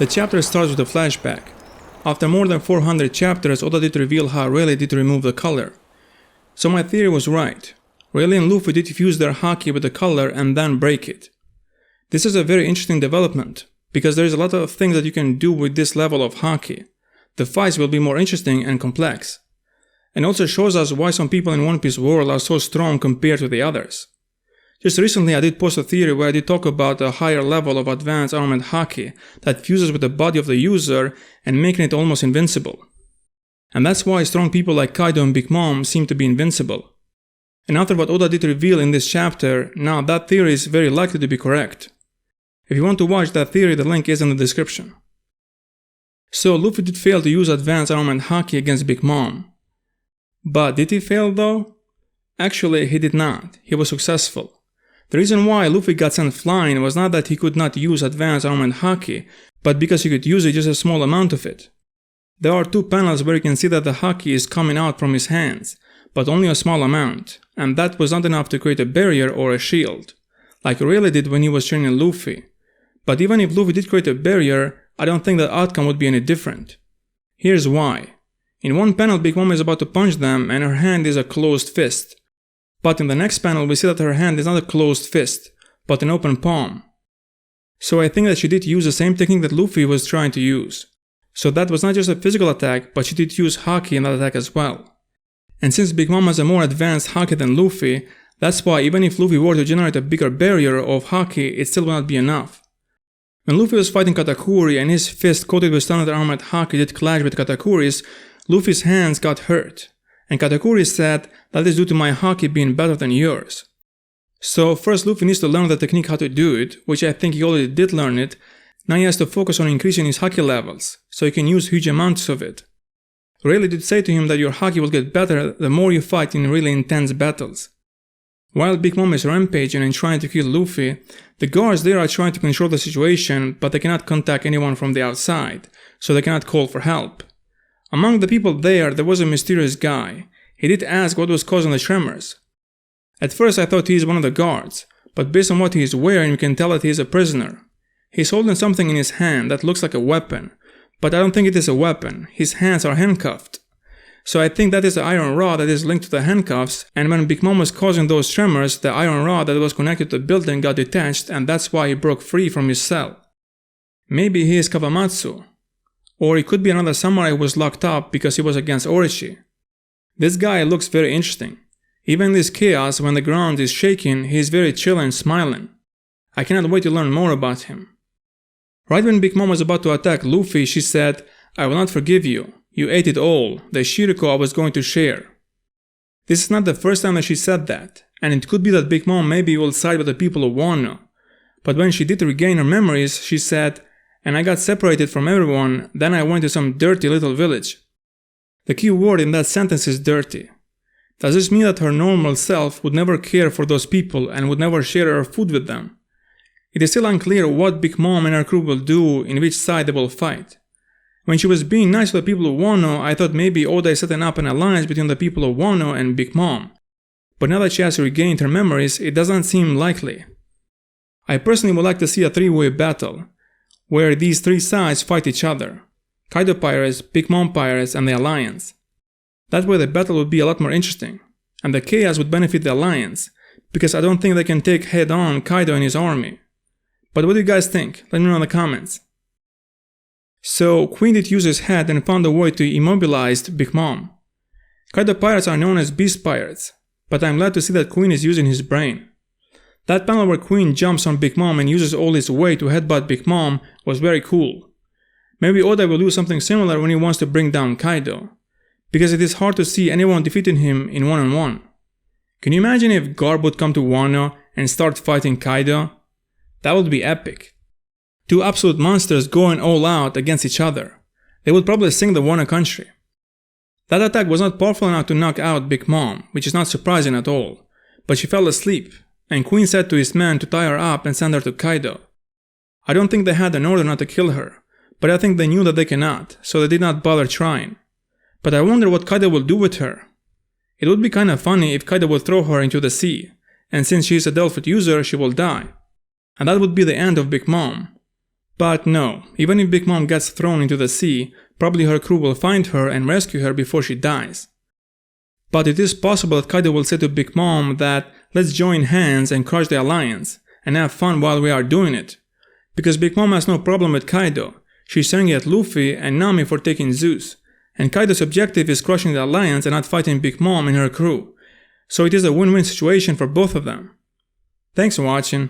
The chapter starts with a flashback. After more than 400 chapters, Oda did reveal how Rayleigh did remove the color. So my theory was right. Rayleigh and Luffy did fuse their haki with the color and then break it. This is a very interesting development, because there is a lot of things that you can do with this level of haki. The fights will be more interesting and complex. And also shows us why some people in One Piece world are so strong compared to the others. Just recently I did post a theory where I did talk about a higher level of advanced armament haki that fuses with the body of the user and making it almost invincible. And that's why strong people like Kaido and Big Mom seem to be invincible. And after what Oda did reveal in this chapter, now that theory is very likely to be correct. If you want to watch that theory, the link is in the description. So Luffy did fail to use advanced armament haki against Big Mom. But did he fail though? Actually, he did not. He was successful. The reason why Luffy got sent flying was not that he could not use advanced armament haki, but because he could use just a small amount of it. There are two panels where you can see that the haki is coming out from his hands, but only a small amount, and that was not enough to create a barrier or a shield, like Rayleigh did when he was training Luffy. But even if Luffy did create a barrier, I don't think the outcome would be any different. Here's why. In one panel, Big Mom is about to punch them and her hand is a closed fist. But in the next panel, we see that her hand is not a closed fist, but an open palm. So I think that she did use the same technique that Luffy was trying to use. So that was not just a physical attack, but she did use haki in that attack as well. And since Big Mom has a more advanced haki than Luffy, that's why even if Luffy were to generate a bigger barrier of haki, it still would not be enough. When Luffy was fighting Katakuri and his fist coated with standard armored haki did clash with Katakuri's, Luffy's hands got hurt. And Katakuri said, that is due to my haki being better than yours. So first Luffy needs to learn the technique how to do it, which I think he already did learn it. Now he has to focus on increasing his haki levels, so he can use huge amounts of it. Rayleigh did say to him that your haki will get better the more you fight in really intense battles. While Big Mom is rampaging and trying to kill Luffy, the guards there are trying to control the situation, but they cannot contact anyone from the outside, so they cannot call for help. Among the people there was a mysterious guy. He did ask what was causing the tremors. At first I thought he is one of the guards, but based on what he is wearing you can tell that he is a prisoner. He is holding something in his hand that looks like a weapon, but I don't think it is a weapon. His hands are handcuffed. So I think that is the iron rod that is linked to the handcuffs, and when Big Mom was causing those tremors, the iron rod that was connected to the building got detached and that's why he broke free from his cell. Maybe he is Kawamatsu. Or it could be another samurai who was locked up because he was against Orochi. This guy looks very interesting. Even in this chaos, when the ground is shaking, he is very chill and smiling. I cannot wait to learn more about him. Right when Big Mom was about to attack Luffy, she said, I will not forgive you. You ate it all. The Shiriko I was going to share. This is not the first time that she said that, and it could be that Big Mom maybe will side with the people of Wano. But when she did regain her memories, she said, and I got separated from everyone, then I went to some dirty little village. The key word in that sentence is dirty. Does this mean that her normal self would never care for those people and would never share her food with them? It is still unclear what Big Mom and her crew will do, in which side they will fight. When she was being nice to the people of Wano, I thought maybe Oda is setting up an alliance between the people of Wano and Big Mom. But now that she has regained her memories, it doesn't seem likely. I personally would like to see a three-way battle, where these three sides fight each other. Kaido Pirates, Big Mom Pirates, and the Alliance. That way the battle would be a lot more interesting, and the chaos would benefit the Alliance, because I don't think they can take head-on Kaido and his army. But what do you guys think? Let me know in the comments. So, Queen did use his head and found a way to immobilize Big Mom. Kaido Pirates are known as Beast Pirates, but I'm glad to see that Queen is using his brain. That panel where Queen jumps on Big Mom and uses all his weight to headbutt Big Mom was very cool. Maybe Oda will do something similar when he wants to bring down Kaido, because it is hard to see anyone defeating him in one-on-one. Can you imagine if Garp would come to Wano and start fighting Kaido? That would be epic. Two absolute monsters going all out against each other. They would probably sing the Wano country. That attack was not powerful enough to knock out Big Mom, which is not surprising at all, but she fell asleep, and Queen said to his men to tie her up and send her to Kaido. I don't think they had an order not to kill her, but I think they knew that they cannot, so they did not bother trying. But I wonder what Kaido will do with her. It would be kinda funny if Kaido would throw her into the sea, and since she is a Delphoid user, she will die. And that would be the end of Big Mom. But no, even if Big Mom gets thrown into the sea, probably her crew will find her and rescue her before she dies. But it is possible that Kaido will say to Big Mom that let's join hands and crush the alliance, and have fun while we are doing it. Because Big Mom has no problem with Kaido, she's angry at Luffy and Nami for taking Zeus, and Kaido's objective is crushing the alliance and not fighting Big Mom and her crew, so it is a win-win situation for both of them. Thanks for watching.